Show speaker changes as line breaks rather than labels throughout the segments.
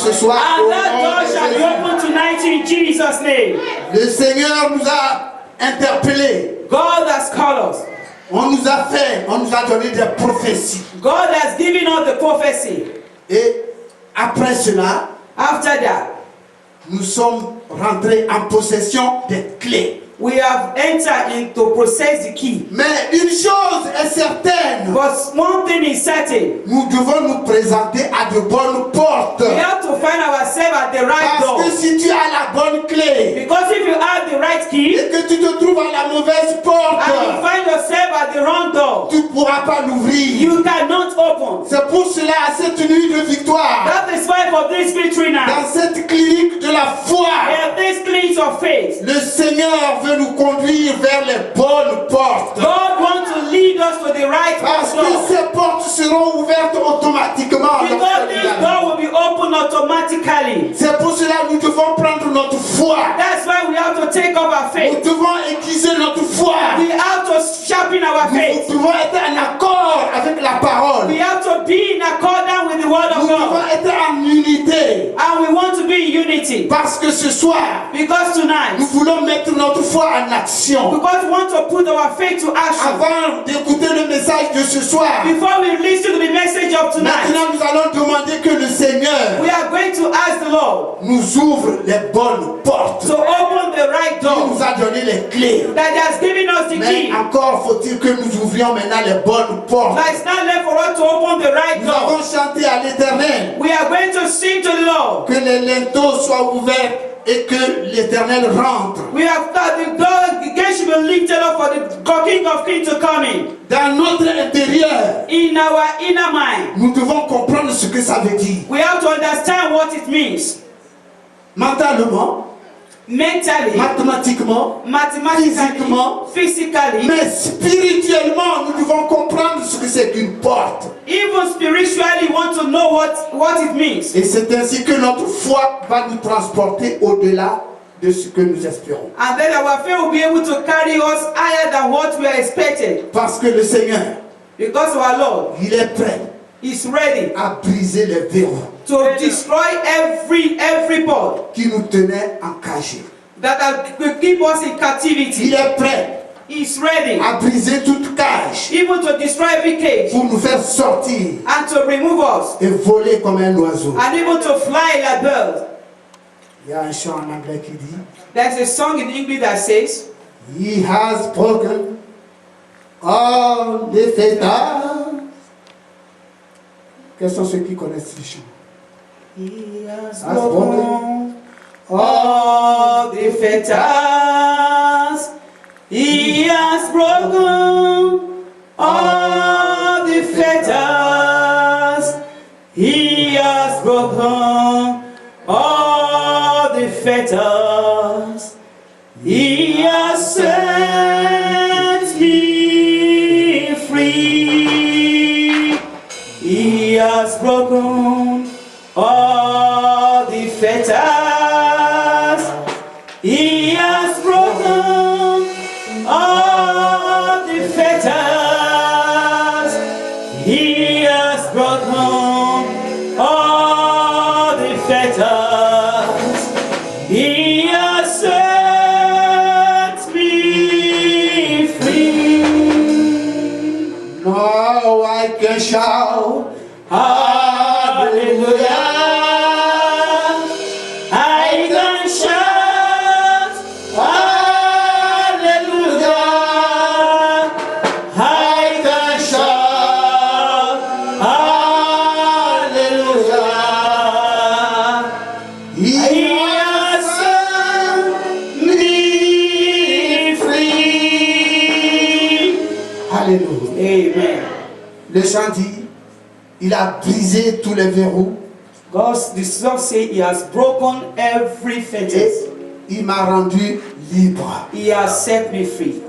Ce soir,
And that door shall be opened tonight in Jesus' name.
le Seigneur nous a interpellés.
God has called us.
On nous a donné des prophéties.
God has given us the prophecy.
Et après cela,
After that,
nous sommes rentrés en possession des clés.
we have entered into possess the key.
Mais une chose est certaine,
But one thing is certain.
nous devons nous présenter à de bonnes portes.
We have to find ourselves at the right door.
Parce que si tu as la bonne clé
Because if you have the right key
et que tu te trouves à la mauvaise porte,
and you find yourself at the wrong door,
tu ne pourras pas l'ouvrir.
you cannot open.
C'est pour cela, cette nuit de victoire,
That is why for this victory now,
dans cette clinique de la foi,
in this place of faith,
le Seigneur veut nous conduire vers les bonnes portes.
God wants to lead us to the right
Parce que
door.
ces portes seront ouvertes automatiquement.
Because this door will be opened automatically.
C'est pour cela que nous devons prendre notre foi.
That's why we have to take up our
Nous
faith.
devons aiguiser notre foi.
We have to sharpen our
Nous
faith.
devons être en accord avec la parole.
We have to be in accordance with the word
Nous
of
devons
God.
être en unité.
And we want to be in unity.
Parce que ce soir,
Because tonight,
nous voulons mettre notre foi en action.
because we want to put our faith to action.
Avant d'écouter le message de ce soir,
Before we listen to the message of tonight,
maintenant nous allons demander que le Seigneur
we are going to ask the Lord
nous ouvre les bonnes portes.
to open the right
Il
door
nous a donné les clés.
that has given us the
Mais
key.
encore faut-il que nous ouvrions maintenant les bonnes portes.
But it's not left for us to open the right
Nous avons
door.
chanté à l'Éternel
We are going to sing to the Lord.
que les linteaux soient ouverts et que l'Éternel rentre.
We have got the door, the gate should be lifted up for the King of Kings to come in.
Dans notre intérieur,
In our inner mind,
nous devons comprendre ce que ça veut dire.
we have to understand what it means.
Mentalement,
Mentally,
mathématiquement,
mathematically,
physiquement,
physically,
mais spirituellement, nous devons comprendre ce que c'est qu'une porte.
even spiritually, we want to know what it means.
Et c'est ainsi que notre foi va nous transporter au-delà de ce que nous espérons.
And then our faith will be able to carry us higher than what we are expected.
Parce que le Seigneur,
Because our Lord
il est prêt
is ready
à briser les verrous
to destroy every pod
qui nous tenaient encagés.
will keep us in
Il
captivity.
est prêt
He's ready
à briser toute cage
even to destroy every cage
pour nous faire sortir
and to remove us
et voler comme un oiseau.
and even to fly like birds.
Il y a un chant en anglais qui dit
There's a song in English that says,
He has broken all the fetters. Quels sont ceux qui connaissent ce chant?
He has
Has
broken all the fetters. He has broken all the fetters. He has broken all the fetters. He has set me free. He has broken all the fetters. He has broken all the fetters. He has broken all the fetters. He has set me free.
Now I can shout
Hallelujah. I can shout hallelujah. I can shout hallelujah.
He
He has set me free.
Alléluia.
Amen.
Le chant dit il a brisé tous les verrous
The song says he has broken every
et
fence.
il m'a rendu libre.
He has set me free.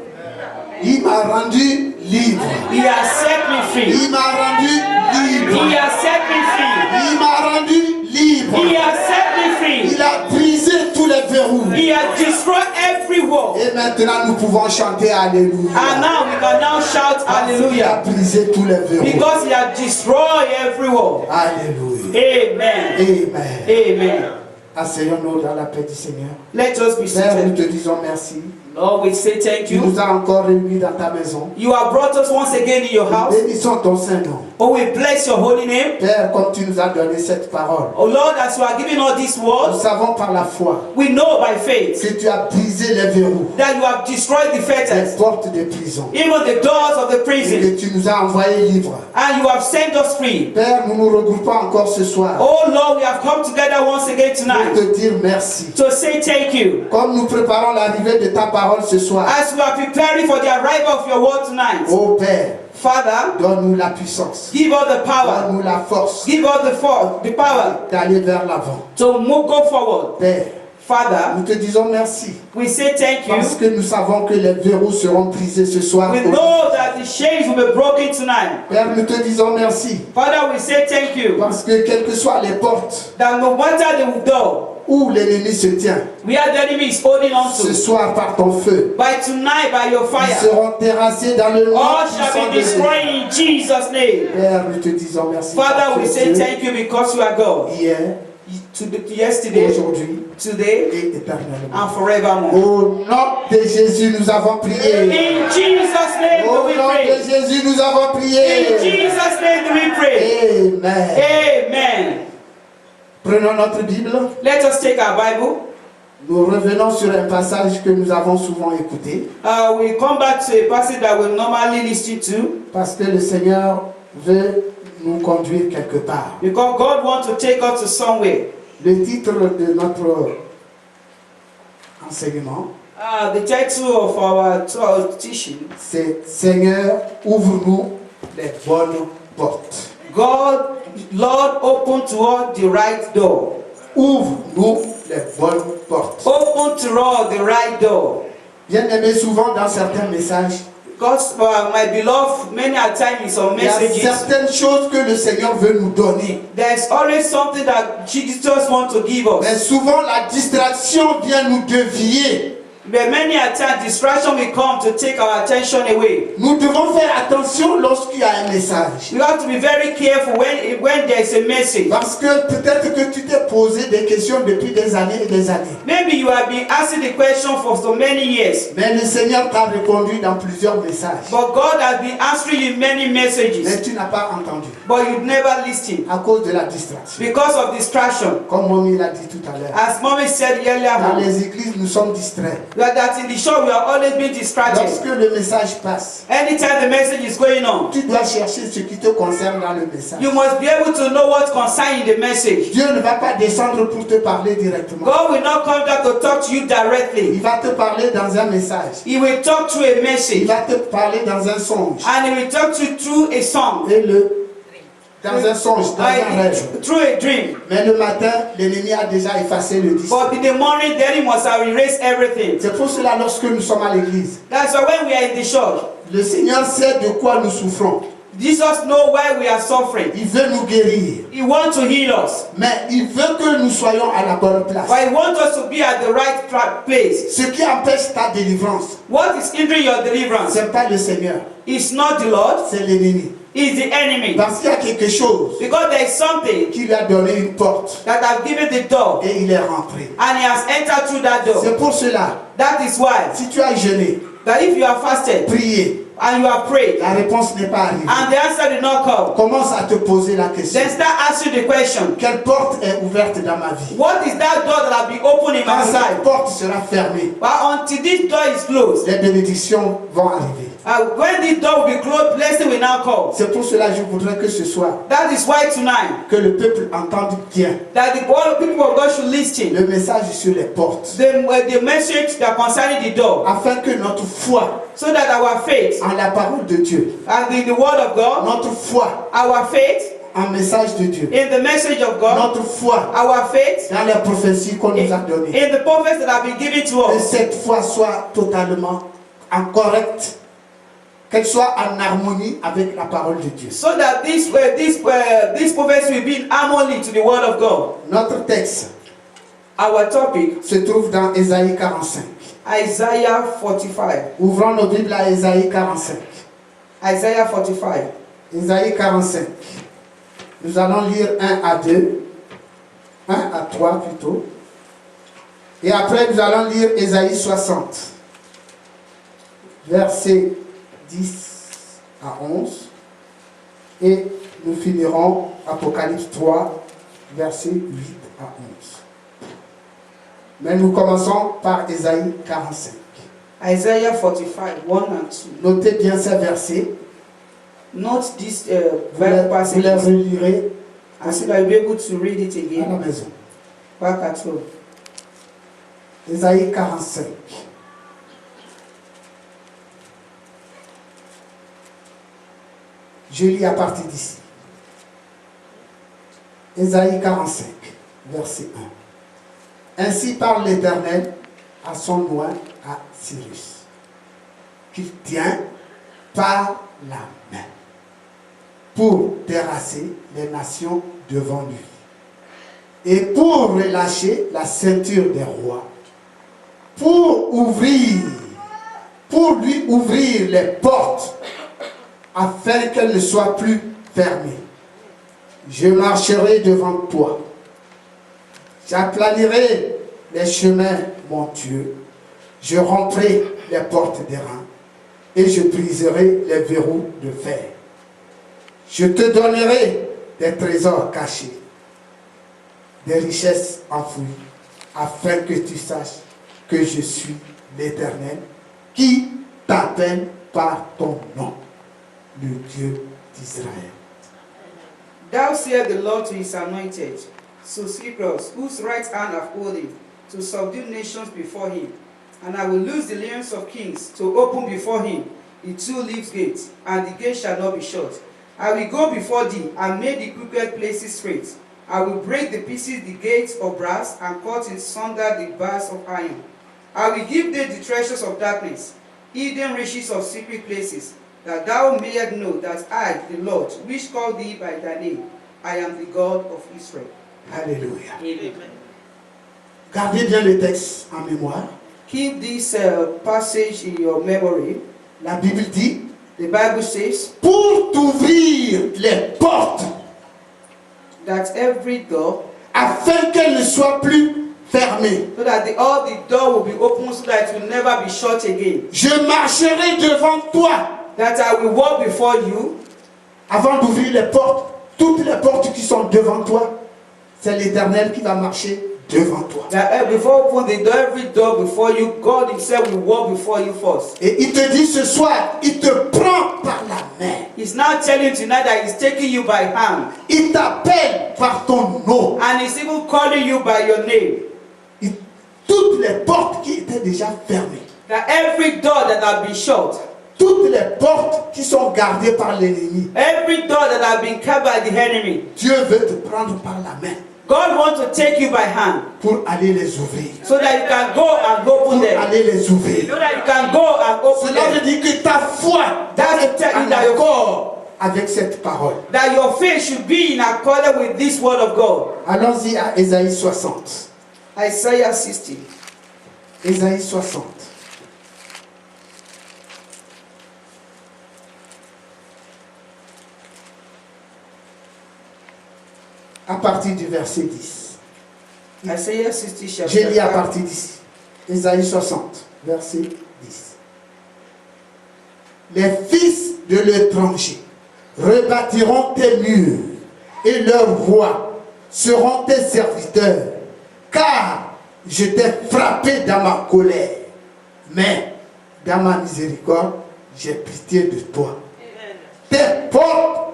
Il m'a rendu libre.
He has set me free.
Il m'a rendu libre.
He has set me free.
Il m'a rendu libre.
He has set me free.
Il a brisé tous les verrous.
He has destroyed every every wall.
Et maintenant, nous pouvons chanter Alléluia.
And now we can now shout
Il a
hallelujah.
brisé tous les verrous.
Because he has destroyed every wall.
Alléluia.
Amen.
Amen.
Amen.
Asseyons-nous dans la paix du Seigneur.
Let us be
Père, nous
seated.
te disons merci.
Lord, we say thank
Tu
you.
nous as encore réunis dans ta maison.
You have brought us once again in your
Nous
house.
bénissons ton Saint-Nom.
Oh, we bless your holy name.
Père, comme tu nous as donné cette parole,
Oh Lord, as you are giving all these
nous
words,
savons par la foi
we know by faith
que tu as brisé les verrous,
that you have destroyed the
les
fetters,
portes des prisons,
even the doors of the
et
prison,
que tu nous as envoyés libres.
and you have set us free.
Père, nous nous regroupons encore ce soir
Oh Lord, we have come together once again
pour
tonight
te dire merci.
to say thank you.
Comme nous préparons l'arrivée de ta parole ce soir,
As we are preparing for the arrival of your word tonight,
ô Père,
Father,
donne-nous la puissance,
give us the power,
donne-nous la force
give us the power
d'aller vers l'avant.
to go forward.
Père,
Father,
nous te disons merci
we say thank
parce
you.
que nous savons que les verrous seront brisés ce soir.
We know that the chains will be broken tonight.
Père, nous te disons merci
Father, we say thank you
parce que quelles que soient les portes
that no matter the door
où l'ennemi se tient,
where the enemy is holding on
ce
to,
soir par ton feu,
by tonight, by your
ils
fire,
seront terrassés dans le nom
all
puissant
shall be
de Jésus.
destroyed in Jesus' name.
Père, nous te disons merci.
Father,
parce
we
que
say
Dieu,
thank you because you are God.
hier,
Yesterday,
aujourd'hui
today,
et éternellement.
and forevermore.
Au nom de Jésus, nous avons prié.
In Jesus' name
Au
do we
nom de
pray.
Jésus, nous avons
In
prié.
Jesus' name do we pray.
Amen.
Amen.
Prenons notre Bible.
Let us take our Bible.
Nous revenons sur un passage que nous avons souvent écouté
We come back to a passage that we normally listen to
parce que le Seigneur veut nous conduire quelque part.
because God wants to take us to somewhere.
Le titre de notre enseignement,
The title of our teaching,
c'est Seigneur, ouvre-nous les bonnes portes.
God, Lord, open to us the right door.
Ouvre-nous les bonnes portes.
Open to us the right door.
Bien aimé, souvent dans certains messages,
Because my beloved, many a time in some
il y a
messages,
certaines choses que le Seigneur veut nous donner.
there's always something that Jesus wants to give
Mais
us.
souvent la distraction vient nous dévier.
But many a time distraction will come to take our attention away.
Nous devons faire attention lorsqu'il y a un message.
You have to be very careful when there's a message.
Parce que peut-être que tu t'es posé des questions depuis des années et des années.
Maybe you have been asking the question for so many years,
Mais le Seigneur t'a répondu dans plusieurs messages.
but God has been answering you many
Mais
messages,
tu n'as pas entendu.
but you never listened
À cause de la distraction.
because of distraction.
Comme Mommy l'a dit tout à l'heure.
As mommy said earlier
Dans
on,
les églises, nous sommes distraits.
that in the show we are always being distracted.
Lorsque le message passe,
Anytime the message is going on,
tu dois chercher ce qui te concerne dans le message.
you must be able to know what concerns the message.
Dieu ne va pas descendre pour te parler directement.
God will not come down to talk to you
Il
directly.
va te parler dans un message.
He will talk through a
Il
message,
va te parler dans un songe.
and he will talk to you through a song,
Et dans un songe, dans un rêve.
through a dream.
Mais le matin, l'ennemi a déjà effacé le disque.
But in the morning, then he must have erased everything.
C'est pour cela, lorsque nous sommes à l'église,
That's why when we are in the church,
le Seigneur sait de quoi nous souffrons.
Jesus knows why we are suffering.
Il veut nous guérir.
He wants to heal us,
Mais il veut que nous soyons à la bonne place.
but he wants us to be at the right place.
Ce qui empêche ta délivrance,
What is hindering your deliverance?
ce n'est pas le Seigneur,
It's not the Lord,
c'est l'ennemi.
it's the enemy.
Parce qu'il y a quelque chose
Because there is something
qui lui a donné une porte
that has given the door,
et il est rentré.
and he has entered through that door.
C'est pour cela,
That is why
si tu as jeûné,
that if you are fasted
prié,
and you have prayed
la réponse n'est pas arrivée.
and the answer did not come,
Commence à te poser la question.
then start asking the question,
Quelle porte est ouverte dans ma vie?
what is that door that has been opened in
Quand
my
cette
life?
porte sera fermée,
But until this door is closed,
les bénédictions vont arriver.
when this door will be closed, blessing will now come.
C'est pour cela que je voudrais que ce soir,
That is why tonight,
que le peuple entende bien
that the people of God should listen.
le message sur les portes,
The message that concerning the door,
afin que notre foi
so that our faith
en la parole de Dieu,
and in the word of God,
notre foi
our faith
en message de Dieu,
in the message of God,
notre foi
our faith
dans les prophéties qu'on nous a données,
in the prophets that have been given to
que
us,
cette foi soit totalement en correcte, qu'elle soit en harmonie avec la parole de Dieu.
so that these prophets will be in harmony to the word of God.
Notre texte
Our topic
se trouve dans Ésaïe 45.
Isaiah 45.
Ouvrons nos Bibles à Ésaïe 45.
Isaiah 45.
Ésaïe 45. Nous allons lire 1 à 2. 1 à 3 plutôt. Et après, nous allons lire Ésaïe 60. Versets 10 à 11. Et nous finirons Apocalypse 3, versets 8 à 11. Mais nous commençons par Ésaïe 45.
Isaiah 45, 1 and 2.
Notez bien ces versets.
Note this
Vous les
passage.
relirez
And so that you'll be able to read it
à la
again.
maison.
Back at home.
Ésaïe 45. Je lis à partir d'ici. Ésaïe 45, verset 1. Ainsi parle l'Éternel à son loin, à Cyrus, qu'il tient par la main pour terrasser les nations devant lui et pour relâcher la ceinture des rois, pour lui ouvrir les portes afin qu'elles ne soient plus fermées. Je marcherai devant toi, j'aplanirai les chemins montueux, je romprai les portes d'airain et je briserai les verrous de fer. Je te donnerai des trésors cachés, des richesses enfouies, afin que tu saches que je suis l'Éternel, qui t'appelle par ton nom, le Dieu d'Israël.
Thou saith the Lord to his anointed, to Cyprus, whose right hand hath holding, to subdue nations before him. And I will loose the lions of kings, to open before him the two-leaved gates, and the gate shall not be shut. I will go before thee, and make the crooked places straight. I will break the pieces the gates of brass, and cut in sunder the bars of iron. I will give thee the treasures of darkness, hidden riches of secret places, that thou mayest know that I, the Lord, which called thee by thy name, I am the God of Israel.
Alléluia.
Amen.
Gardez bien le texte en mémoire.
Keep this passage in your memory.
La Bible dit,
The Bible says
pour t'ouvrir les portes,
that every door,
afin qu'elles ne soient plus fermées.
so that all the door will be open, so that it will never be shut again.
Je marcherai devant toi.
That I will walk before you.
Avant d'ouvrir les portes, toutes les portes qui sont devant toi, c'est l'Éternel qui va marcher devant toi.
That before open the door, every door before you, God himself will walk before you first.
Et il te dit ce soir, il te prend par la main.
He's now telling you tonight that he's taking you by hand.
Il t'appelle par ton nom.
And he's even calling you by your name.
Toutes les portes qui étaient déjà fermées.
That every door that had been shut.
Toutes les portes qui sont gardées par l'ennemi.
Every door that had been kept by the enemy.
Dieu veut te prendre par la main.
God wants to take you by hand.
Pour aller les ouvrir.
So that you can go and open
Pour
them.
aller les ouvrir.
So that you can go and open
Cela veut
them.
dire que ta foi
That's to tell you that your
accord avec cette parole.
that your faith should be in accordance with this word of God.
Allons-y à Ésaïe 60.
Isaiah 60.
Ésaïe 60. À partir du verset 10.
Isaiah 60 chapter
J'ai lu à
5.
partir d'ici. Ésaïe 60, verset 10. Les fils de l'étranger rebâtiront tes murs et leurs rois seront tes serviteurs, car je t'ai frappé dans ma colère, mais dans ma miséricorde, j'ai pitié de toi.
Amen.
Tes portes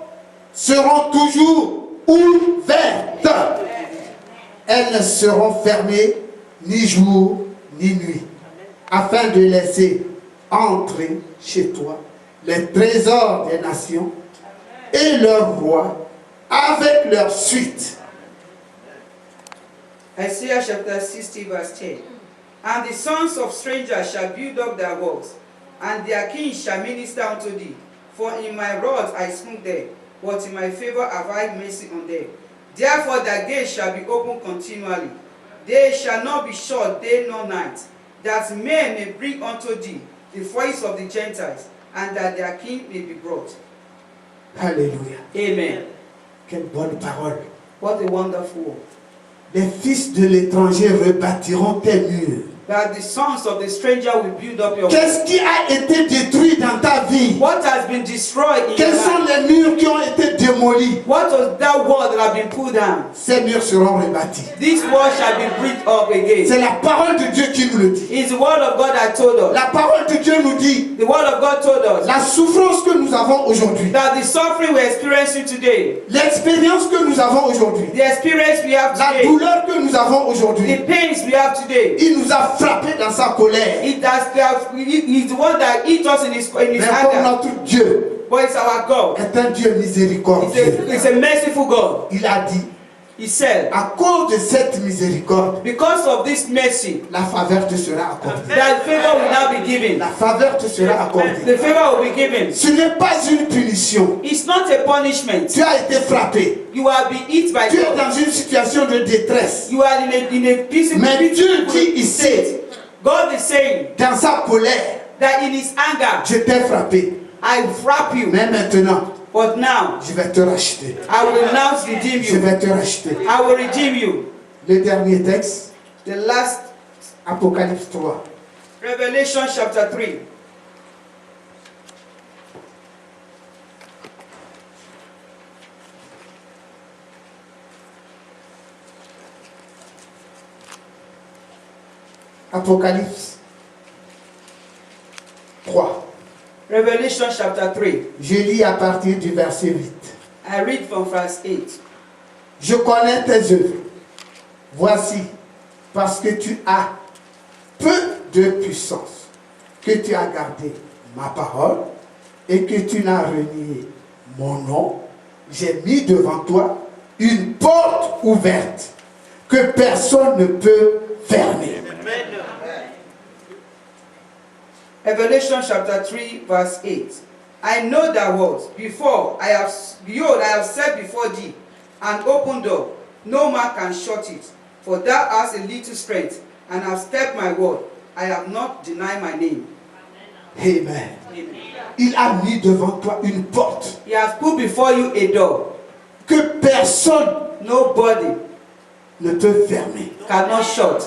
seront toujours ouvertes. Elles ne seront fermées ni jour ni nuit, afin de laisser entrer chez toi les trésors des nations et leurs rois avec leur suite.
Isaiah chapter 60 verse 10. And the sons of strangers shall build up their walls, and their kings shall minister unto thee. For in my wrath I smote them, but in my favor have I mercy on them. Therefore their gates shall be open continually. They shall not be shut day nor night. that men may bring unto thee the voice of the Gentiles, and that their king may be brought.
Alléluia.
Amen.
Quelle bonne parole.
What a wonderful word.
Les fils de l'étranger rebâtiront tes murs.
That the sons of the stranger will build up your
Qu'est-ce qui a été détruit dans ta vie?
What has been destroyed in your
Quels sont
life?
les murs qui ont été démolis?
What was that wall that have been pulled down?
Ces murs seront rebâtis.
This wall shall be built up again.
C'est la parole de Dieu qui nous le dit.
It's the word of God that told us.
La parole de Dieu nous dit,
The word of God told us
la souffrance que nous avons aujourd'hui,
that the suffering we're experiencing today,
l'expérience que nous avons aujourd'hui,
the experience we have
la
today,
douleur que nous avons
the
aujourd'hui,
pains we have today,
il nous a frappés dans sa colère.
he's the one that eats us in his
Mais comme
anger.
notre Dieu
But it's our God.
est un Dieu miséricordieux,
It's a merciful God.
il a dit,
He said,
à cause de cette miséricorde,
because of this mercy,
la faveur te sera accordée.
that favor will now be given.
La faveur te sera accordée.
The favor will be given.
Ce n'est pas une punition.
It's not a punishment.
Tu as été frappé.
You are being hit by
Tu es
God.
dans une situation de détresse.
You are in a peaceful
Mais Dieu dit ici,
God is saying
dans sa colère,
that in his anger,
je t'ai frappé.
I wrap you.
Mais maintenant,
But now,
je vais te racheter.
I will now redeem
Je
you.
vais te racheter.
I will redeem you.
Le dernier texte,
The last,
Apocalypse 3.
Revelation chapter 3.
Apocalypse 3.
Revelation chapter 3.
Je lis à partir du verset 8.
I read from verse 8.
Je connais tes œuvres. Voici, parce que tu as peu de puissance, que tu as gardé ma parole et que tu n'as renié mon nom, j'ai mis devant toi une porte ouverte que personne ne peut fermer.
Revelation chapter 3 verse 8. I know thy words. Behold, I have set before thee an open door. No man can shut it. For thou hast a little strength, and hast kept my word. I have not denied my name.
Amen.
Amen.
Il a mis devant toi une porte
He has put before you a door.
que personne
Nobody
ne peut fermer.
cannot shut.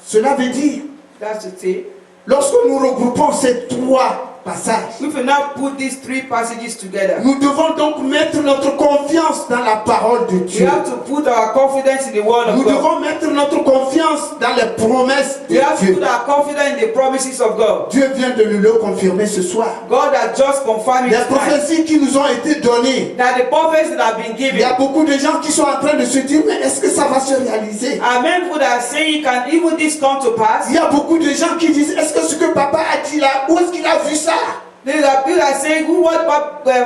Cela veut dire,
That's to say,
lorsque nous regroupons ces trois passages,
if we now put these three passages together,
nous devons donc mettre notre confiance dans la parole de
we
Dieu.
have to put our confidence in the word of
Nous
God.
devons mettre notre confiance dans les promesses de
We have to
Dieu.
put our confidence in the promises of God.
Dieu vient de nous le confirmer ce soir.
God has just confirmed
Les
His time.
prophéties qui nous ont été données,
That the prophets that have been
il y
given,
a beaucoup de gens qui sont en train de se dire, mais est-ce que ça va se réaliser?
and many people that are saying, can even this come to pass?
Il y a beaucoup de gens qui disent, est-ce que ce que papa a dit là, où est-ce qu'il a vu ça?
There are people that are saying, what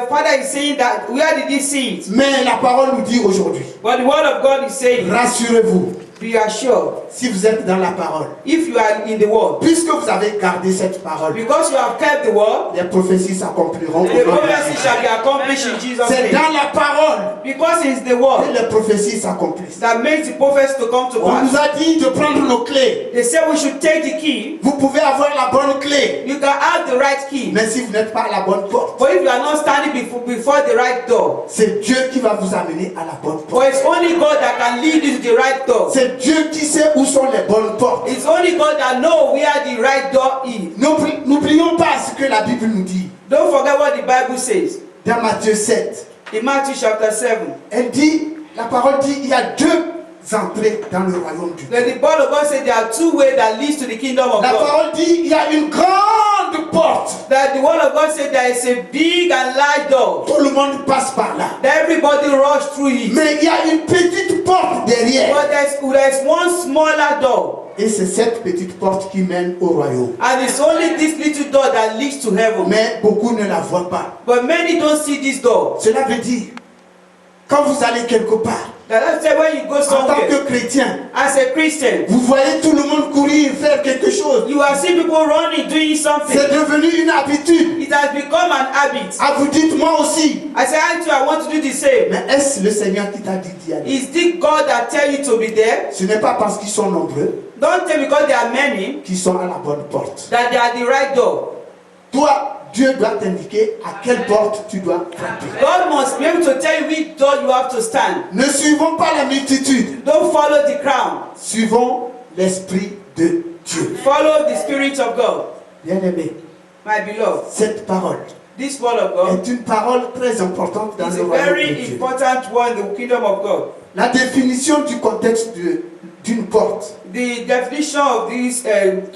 Father is saying, that where did he see it?
Mais la parole nous dit aujourd'hui,
But the word of God is saying,
rassurez-vous,
be assured,
si vous êtes dans la parole,
if you are in the word,
puisque vous avez gardé cette parole,
because you have kept the word,
les prophéties s'accompliront.
the prophecy shall be accomplished in Jesus'
C'est
name.
dans la parole
Because it's the
que
word
les prophéties s'accomplissent.
that makes the prophets to come to
On nous
pass.
a dit de prendre nos clés.
They say we should take the key.
Vous pouvez avoir la bonne clé,
You can have the right key.
mais si vous n'êtes pas à la bonne porte,
But if you are not standing before the right door,
c'est Dieu qui va vous amener à la bonne porte.
for it's only God that can lead you to the right door.
C'est Dieu qui sait où sont les bonnes portes.
It's only God that knows where the right door is.
N'oublions pas ce que la Bible nous dit.
Don't forget what the Bible says.
Dans Matthieu 7,
In Matthew chapter 7,
elle dit, la parole dit, il y a deux entrées dans le royaume de Dieu.
the word of God says there are two ways that leads to the kingdom of
La
God.
parole dit, il y a une grande porte.
That the word of God says there is a big and large door.
Tout le monde passe par là.
That everybody rush through it.
Mais il y a une petite porte derrière.
But there's one smaller door.
Et c'est cette petite porte qui mène au royaume.
And it's only this little door that leads to heaven.
Mais beaucoup ne la voient pas.
But many don't see this door.
Cela veut dire, quand vous allez quelque part,
That's why when you go
En tant
somewhere,
que chrétien,
as a Christian,
vous voyez tout le monde courir, faire quelque chose.
you are seeing people running, doing something.
C'est devenu une habitude.
It has become an habit.
Ah, vous dites moi aussi.
I say, I too, I want to do the same.
Mais est-ce le Seigneur qui t'a dit d'y aller?
Is it God that tell you to be there?
Ce n'est pas parce qu'ils sont nombreux
Don't tell me because there are many
qu'ils sont à la bonne porte.
that they are the right door.
Toi, Dieu doit t'indiquer à quelle porte tu dois frapper.
God must be able to tell you which door you have to stand.
Ne suivons pas la multitude.
Don't follow the crowd.
Suivons l'Esprit de Dieu.
Follow the Spirit of God.
Bien-aimé,
My beloved,
cette parole
this word of God
est une parole très importante dans
is
le
a
royaume de
very
Dieu.
important one in the kingdom of God.
La définition du contexte d'une porte.
The definition of this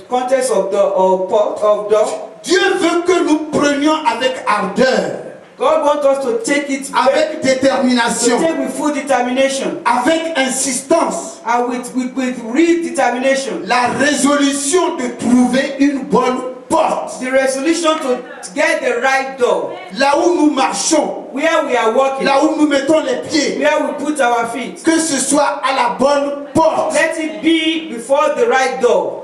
context of door.
Dieu veut que nous prenions avec ardeur,
God wants us to take it
avec
to
détermination,
take with full determination
avec insistance,
and with real determination.
la résolution de trouver une bonne porte.
The resolution to get the right door.
Là où nous marchons,
Where we are walking,
là où nous mettons les pieds,
where we put our feet.
que ce soit à la bonne porte.
Let it be before the right door.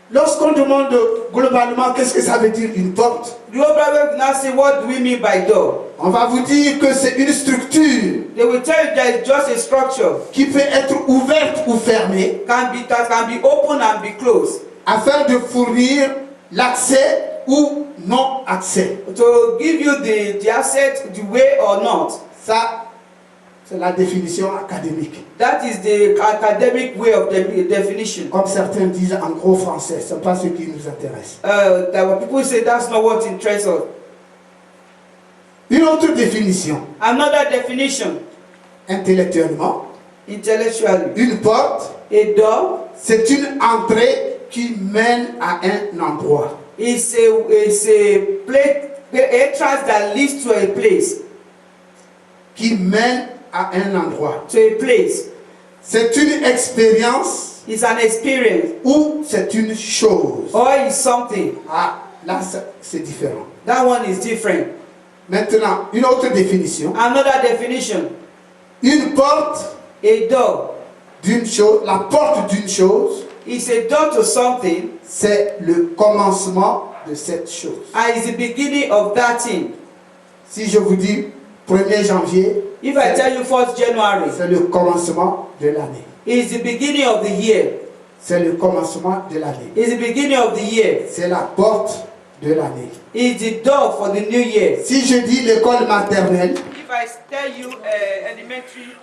Lorsqu'on demande globalement qu'est-ce que ça veut dire une porte,
The old Bible will now say, what do we mean by door?
on va vous dire que c'est une structure
They will tell you that it's just a structure
qui peut être ouverte ou fermée
that can be open and be closed
afin de fournir l'accès ou non accès.
to give you the access the way or not.
Ça, c'est la définition académique.
That is the academic way of the definition.
Comme certains disent en gros français, ce n'est pas ce qui nous intéresse.
That when people say that's not what interests us.
Une autre définition,
Another definition,
intellectuellement,
intellectually,
une porte,
a door
c'est une entrée qui mène à un endroit.
is a place, entrance that leads to a place.
Qui mène à un endroit.
To a place.
C'est une expérience
It's an experience
ou c'est une chose.
or it's something.
Ah, là c'est différent.
That one is different.
Maintenant, une autre définition.
Another definition,
Une porte
a door
d'une chose, la porte d'une chose,
is a door to something
c'est le commencement de cette chose.
and is the beginning of that thing.
Si je vous dis 1er janvier,
If I tell you 4th January,
c'est le commencement de l'année.
it's the beginning of the year.
C'est le commencement de l'année.
It's the beginning of the year.
C'est la porte de l'année.
It's the door for the new year.
Si je dis l'école maternelle,
If I tell you elementary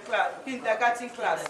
class, kindergarten class,